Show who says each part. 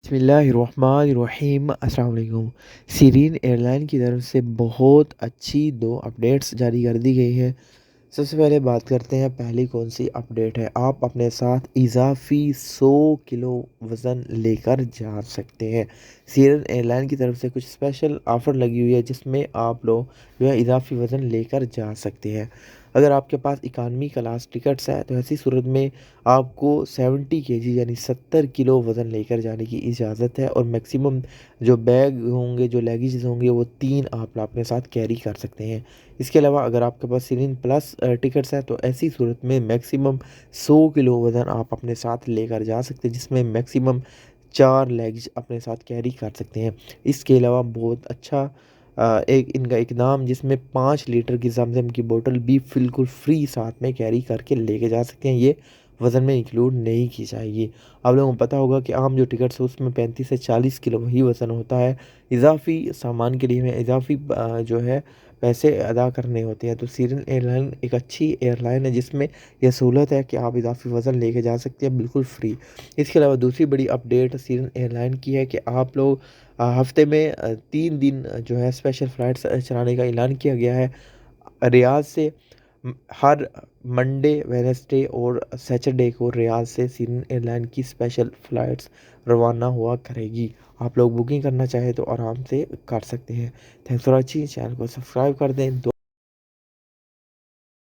Speaker 1: बिस्मिल्लाहिर्रहमानिर्रहीम। अस्सलाम वालेकुम। सीरीन एयरलाइन की तरफ से बहुत अच्छी 2 अपडेट्स जारी कर दी गई हैं। सबसे पहले बात करते हैं पहली कौन सी अपडेट है। आप अपने साथ इजाफ़ी 100 किलो वज़न लेकर जा सकते हैं। सीरियन एयरलाइन की तरफ से कुछ स्पेशल ऑफ़र लगी हुई है जिसमें आप लोग जो है इजाफ़ी वज़न लेकर जा सकते हैं। अगर आपके पास इकानमी क्लास टिकट्स है तो ऐसी सूरत में आपको 70 केजी यानी 70 किलो वज़न लेकर जाने की इजाज़त है और मैक्सिमम जो बैग होंगे, जो लगेजेस होंगे वो 3 आप अपने साथ कैरी कर सकते हैं। इसके अलावा अगर आपके पास सीरीन प्लस टिकट्स हैं तो ऐसी सूरत में मैक्सिमम 100 किलो वज़न आप अपने साथ लेकर जा सकते हैं जिसमें मैक्सिमम 4 लगेज अपने साथ कैरी कर सकते हैं। इसके अलावा बहुत अच्छा एक इनका इकदाम जिसमें 5 लीटर की ज़मज़म की बोतल भी बिल्कुल फ्री साथ में कैरी करके लेके जा सकते हैं। ये वज़न में इंक्लूड नहीं की जाएगी। आप लोगों को पता होगा कि आम जो टिकट्स है उसमें 35 से 40 किलो ही वज़न होता है। इज़ाफ़ी सामान के लिए हमें इज़ाफ़ी जो है पैसे अदा करने होते हैं। तो सीरियन एयरलाइन एक अच्छी एयरलाइन है जिसमें यह सहूलत है कि आप इज़ाफ़ी वज़न लेके जा सकते हैं बिल्कुल फ्री। इसके अलावा दूसरी बड़ी अपडेट सीरियन एयरलाइन की है कि आप लोग हफ़्ते में 3 दिन जो है स्पेशल फ़्लाइट्स चलाने का ऐलान किया गया है। रियाद से हर मंडे, वेडनेसडे और सैटरडे को रियाद से सीरियन एयरलाइन की स्पेशल फ़्लाइट्स रवाना हुआ करेगी। आप लोग बुकिंग करना चाहें तो आराम से कर सकते हैं। Thanks for watching. चैनल को सब्सक्राइब कर दें।